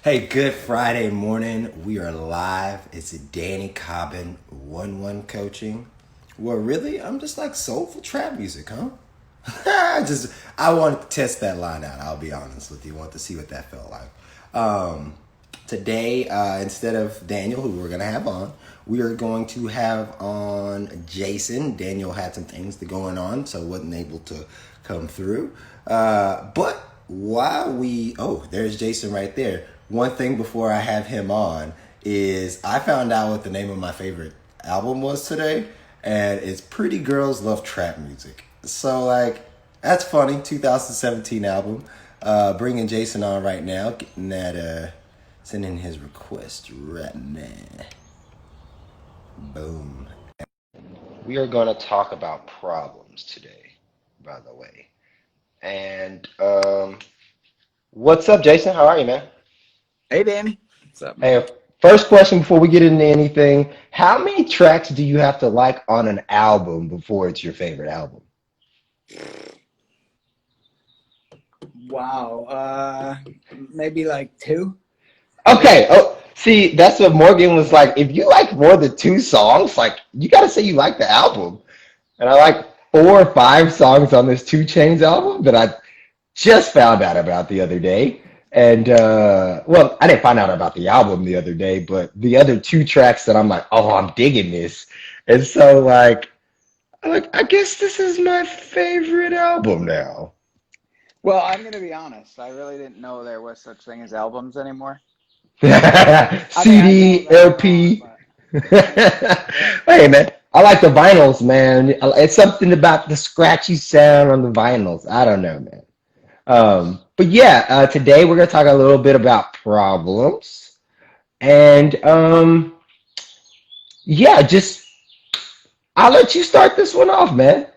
Hey, good Friday morning. We are live. It's Danny Cobbin, 1-1 coaching. Well, really, I'm just like soulful trap music, huh? I wanted to test that line out. I'll be honest with you. Want to see what that felt like. Today, instead of Daniel, who we're gonna have on, we are going to have on Jason. Daniel had some things to going on, so wasn't able to come through. But while there's Jason right there. One thing before I have him on is I found out what the name of my favorite album was today, and it's Pretty Girls Love Trap Music. So like that's funny. 2017 album. Bringing Jason on right now, getting that sending his request right now. Boom. We are going to talk about problems today, by the way. And what's up, Jason? How are you, man? Hey Danny, what's up, man? Hey, first question before we get into anything: how many tracks do you have to like on an album before it's your favorite album? Wow, maybe like two. Okay. Oh, see, that's what Morgan was like. If you like more than two songs, like you got to say you like the album. And I like 4 or 5 songs on this Two Chains album that I just found out about the other day. And well, I didn't find out about the album the other day, but the other two tracks that I'm like, oh, I'm digging this. And so like I guess this is my favorite album now. Well, I'm gonna be honest. I really didn't know there was such thing as albums anymore. I mean, I know CD, that there are, LP. but right. Hey man, I like the vinyls, man. It's something about the scratchy sound on the vinyls. I don't know, man. But yeah, today we're gonna talk a little bit about problems, and yeah, just I'll let you start this one off, man.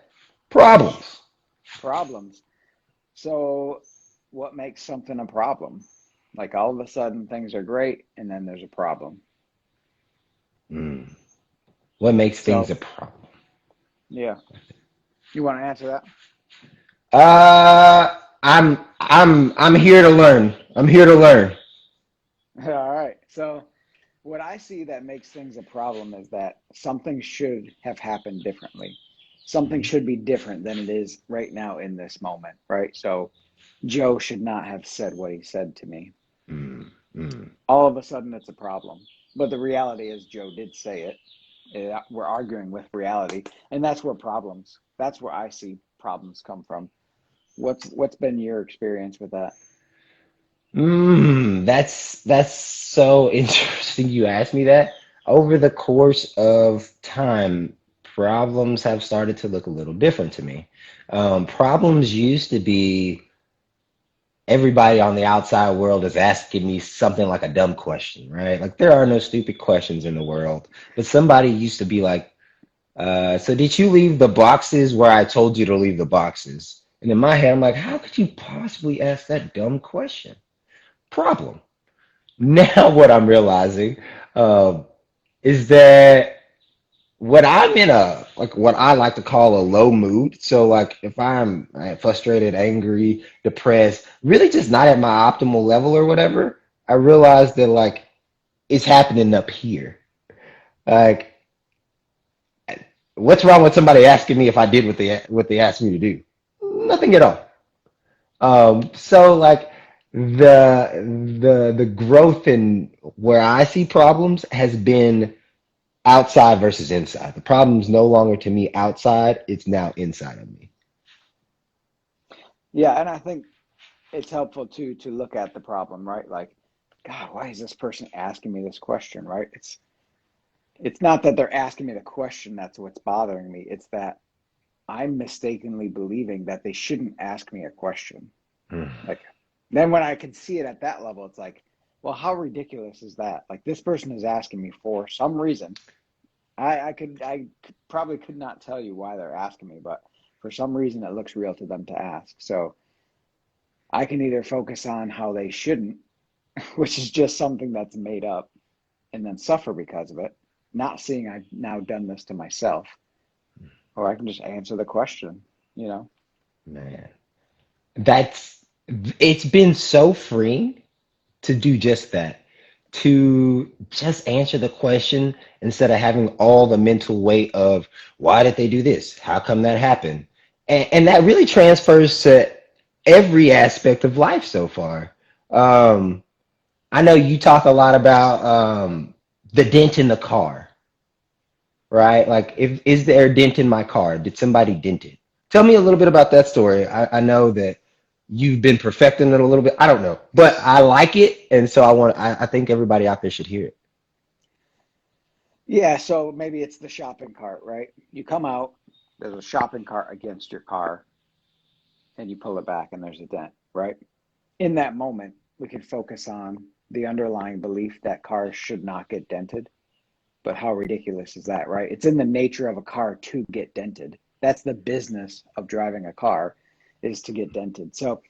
Problems. Problems. So, what makes something a problem? Like all of a sudden things are great, and then there's a problem. Mm. What makes things So, a problem? yeah, you want to answer that? I'm here to learn. I'm here to learn. All right. So, what I see that makes things a problem is that something should have happened differently. Something Mhm. should be different than it is right now in this moment, right? So, Joe should not have said what he said to me. Mm, mm. All of a sudden, it's a problem. But the reality is, Joe did say it. We're arguing with reality, and that's where problems. That's where I see problems come from. What's been your experience with that? That's so interesting you asked me that. Over the course of time, problems have started to look a little different to me. Problems used to be everybody on the outside world is asking me something like a dumb question, right? Like there are no stupid questions in the world, but somebody used to be like, so did you leave the boxes where I told you to leave the boxes? And in my head, I'm like, how could you possibly ask that dumb question? Problem. Now what I'm realizing uh, is that when I'm in a like what I like to call a low mood, so like if I'm frustrated, angry, depressed, really just not at my optimal level or whatever, I realize that like it's happening up here. Like what's wrong with somebody asking me if I did what they asked me to do? Nothing at all. So like the growth in where I see problems has been outside versus inside. The problem's no longer to me outside, it's now inside of me. Yeah, and I think it's helpful to look at the problem, right? Like, God, why is this person asking me this question, right? It's not that they're asking me the question that's what's bothering me. It's that I'm mistakenly believing that they shouldn't ask me a question. Mm. Like, then when I can see it at that level, it's like, well, how ridiculous is that? Like, this person is asking me for some reason. I probably could not tell you why they're asking me, but for some reason it looks real to them to ask. So I can either focus on how they shouldn't, which is just something that's made up, and then suffer because of it, not seeing I've now done this to myself, or I can just answer the question, you know? Man, that's it's been so freeing to do just that, to just answer the question instead of having all the mental weight of why did they do this? How come that happened? And that really transfers to every aspect of life so far. Um, I know you talk a lot about the dent in the car, right? Like, if is there a dent in my car? Did somebody dent it? Tell me a little bit about that story. I know that you've been perfecting it a little bit. I don't know, but I like it, and so I think everybody out there should hear it. Yeah, so maybe it's the shopping cart, right? You come out, there's a shopping cart against your car, and you pull it back, and there's a dent, right? In that moment, we can focus on the underlying belief that cars should not get dented. But how ridiculous is that, right? It's in the nature of a car to get dented. That's the business of driving a car, is to get dented. So,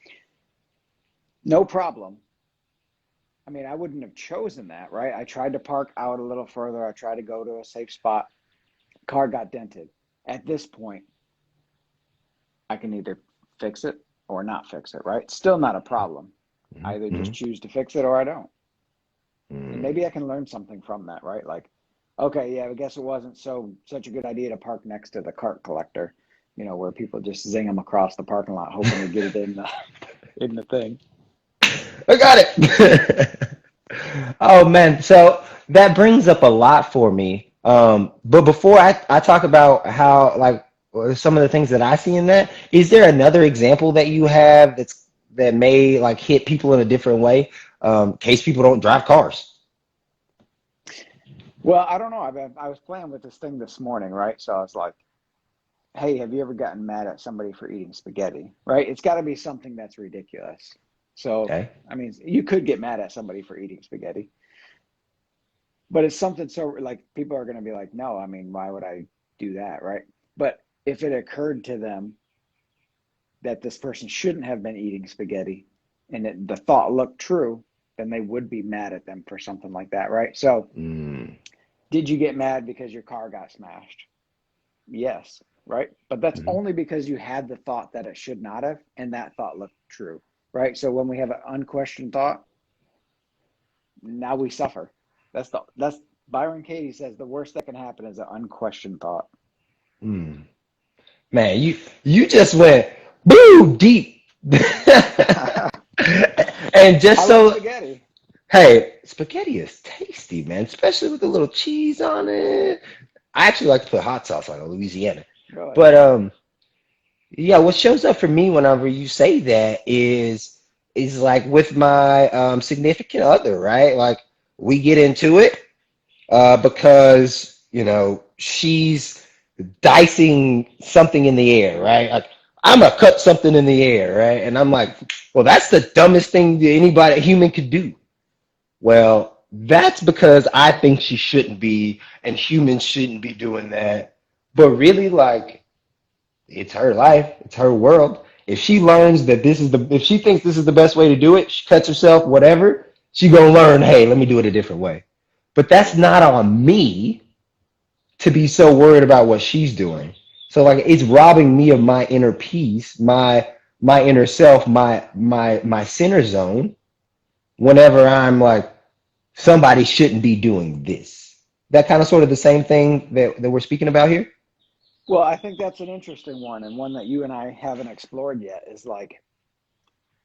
no problem. I mean, I wouldn't have chosen that, right? I tried to park out a little further. I tried to go to a safe spot. Car got dented. At this point, I can either fix it or not fix it, right? Still not a problem. I either just Mm-hmm. choose to fix it or I don't. And Mm. maybe I can learn something from that, right? Like, okay, yeah, I guess it wasn't such a good idea to park next to the cart collector, where people just zing them across the parking lot, hoping to get it in the in the thing. I got it. Oh man, so that brings up a lot for me. But before I talk about how like some of the things that I see in that, is there another example that you have that may like hit people in a different way? In case people don't drive cars. Well, I don't know. I was playing with this thing this morning, right? So I was like, hey, have you ever gotten mad at somebody for eating spaghetti? Right? It's got to be something that's ridiculous. So, Okay. I mean, you could get mad at somebody for eating spaghetti, but it's something so like people are going to be like, no, I mean, why would I do that? Right? But if it occurred to them that this person shouldn't have been eating spaghetti and the thought looked true, then they would be mad at them for something like that, right? So, Mm. did you get mad because your car got smashed? Yes, right? But that's Mhm. only because you had the thought that it should not have, and that thought looked true, right? So when we have an unquestioned thought, now we suffer. That's Byron Katie says the worst that can happen is an unquestioned thought. Mm. Man, you just went boo deep. And just I love so spaghetti. hey, spaghetti is tasty, man, especially with a little cheese on it. I actually like to put hot sauce on it, Louisiana. Really? But yeah, what shows up for me whenever you say that is like with my significant other, right? Like we get into it because she's dicing something in the air, right? Like I'm gonna cut something in the air, right? And I'm like, well, that's the dumbest thing that anybody human could do. Well, that's because I think she shouldn't be, and humans shouldn't be doing that. But really, like, it's her life, it's her world. If she learns that if she thinks this is the best way to do it, she cuts herself, whatever, she gonna learn, hey, let me do it a different way. But that's not on me to be so worried about what she's doing. So like it's robbing me of my inner peace, my inner self, my center zone whenever I'm like, somebody shouldn't be doing this. That kind of sort of the same thing that we're speaking about here. Well, I think that's an interesting one, and one that you and I haven't explored yet is like,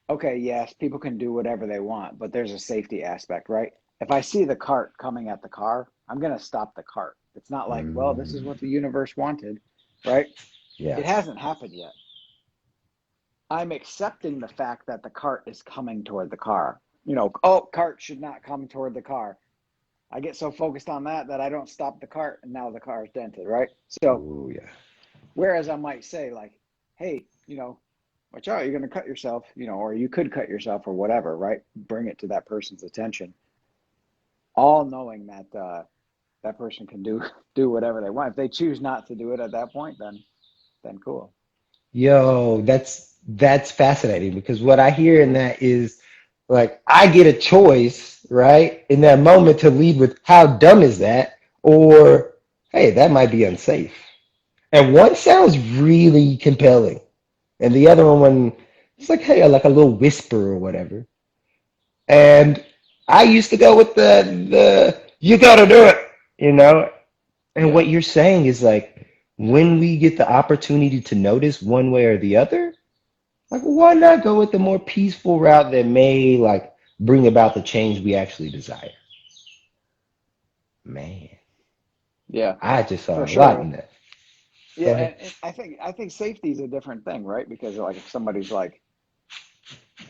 okay, yes, people can do whatever they want, but there's a safety aspect, right? If I see the cart coming at the car, I'm going to stop the cart. It's not like, well, this is Mm, what the universe wanted, right? yeah. It hasn't happened yet. I'm accepting the fact that the cart is coming toward the car. Oh, cart should not come toward the car. I get so focused on that I don't stop the cart, and now the car is dented, right? So, Oh yeah. whereas I might say, like, hey, watch out, you're going to cut yourself, or you could cut yourself or whatever, right? Bring it to that person's attention, all knowing that that person can do whatever they want. If they choose not to do it at that point, then cool. Yo, that's fascinating because what I hear in that is like I get a choice, right? In that moment to lead with how dumb is that? Or hey, that might be unsafe. And one sounds really compelling. And the other one, it's like, hey, like a little whisper or whatever. And I used to go with the you gotta do it, you know. And Yeah. what you're saying is like when we get the opportunity to notice one way or the other, like why not go with the more peaceful route that may like bring about the change we actually desire? Man, Yeah, I just for saw a lot sure. in that. Yeah, Go ahead. and I think safety is a different thing, right? Because like if somebody's like,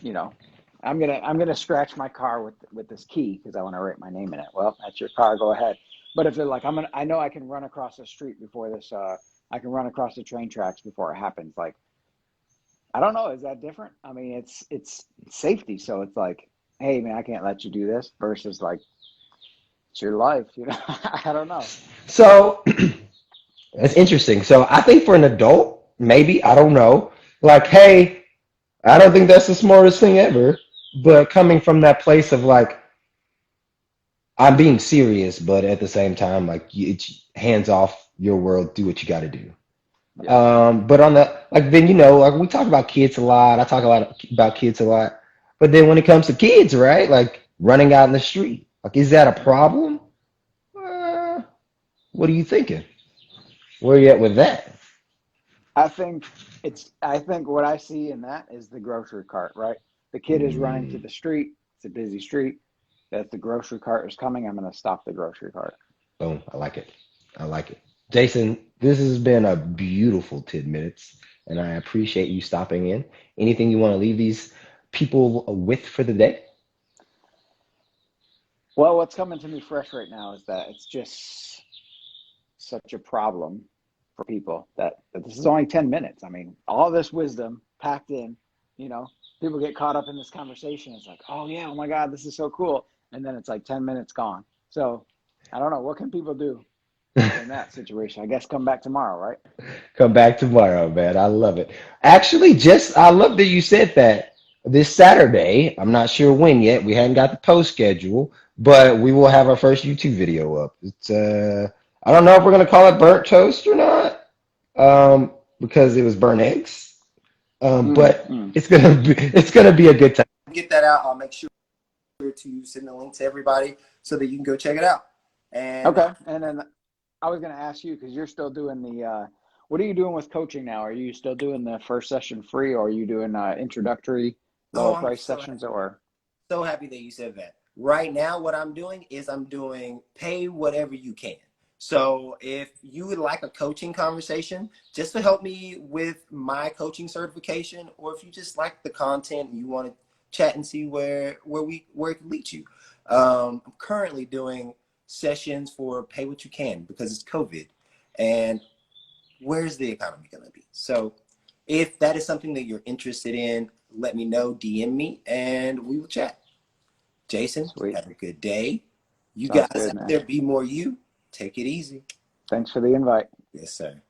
you know, I'm gonna scratch my car with this key because I want to write my name in it. Well, that's your car. Go ahead. But if they're like, I know I can run across the street before this. I can run across the train tracks before it happens. Like, I don't know. Is that different? I mean, it's safety. So it's like, hey, man, I can't let you do this. Versus like, it's your life. You know, I don't know. So that's interesting. So I think for an adult, maybe, I don't know, like, hey, I don't think that's the smartest thing ever. But coming from that place of like, I'm being serious, but at the same time, like, it's hands off your world, do what you got to do. Yeah. But on the, like, then, like we talk about kids a lot. I talk a lot about kids a lot. But then when it comes to kids, right? Like running out in the street, like, is that a Hmm. problem? Uh, what are you thinking? Where are you at with that? I think what I see in that is the grocery cart, right? The kid is running to Mm. the street. It's a busy street. That the grocery cart is coming. I'm going to stop the grocery cart. Boom. I like it. I like it. Jason, this has been a beautiful 10 minutes, and I appreciate you stopping in. Anything you want to leave these people with for the day? Well, what's coming to me fresh right now is that it's just such a problem for people that this is only 10 minutes. I mean, all this wisdom packed in, you know, people get caught up in this conversation. It's like, oh, yeah, oh my God, this is so cool. And then it's like 10 minutes gone. So I don't know. What can people do in that situation? I guess come back tomorrow, right? Come back tomorrow, man. I love it. Actually, just I love that you said that this Saturday. I'm not sure when yet. We haven't got the post schedule, but we will have our first YouTube video up. It's I don't know if we're gonna call it burnt toast or not, because it was burnt eggs. But Mm. it's gonna be a good time. Get that out. I'll make sure to send the link to everybody so that you can go check it out. And Okay. And then I was going to ask you because you're still doing what are you doing with coaching now? Are you still doing the first session free or are you doing introductory oh, lower I'm price sessions or? so happy that you said that. Right now, what I'm doing is I'm doing pay whatever you can. So if you would like a coaching conversation just to help me with my coaching certification, or if you just like the content and you want to chat and see where it can lead you, I'm currently doing sessions for pay what you can because it's COVID, and where's the economy going to be? So if that is something that you're interested in, let me know, DM me, and we will chat. Jason, Sweet. have a good day. You Sounds guys good, out man. there, be more you. Take it easy. Thanks for the invite. Yes, sir.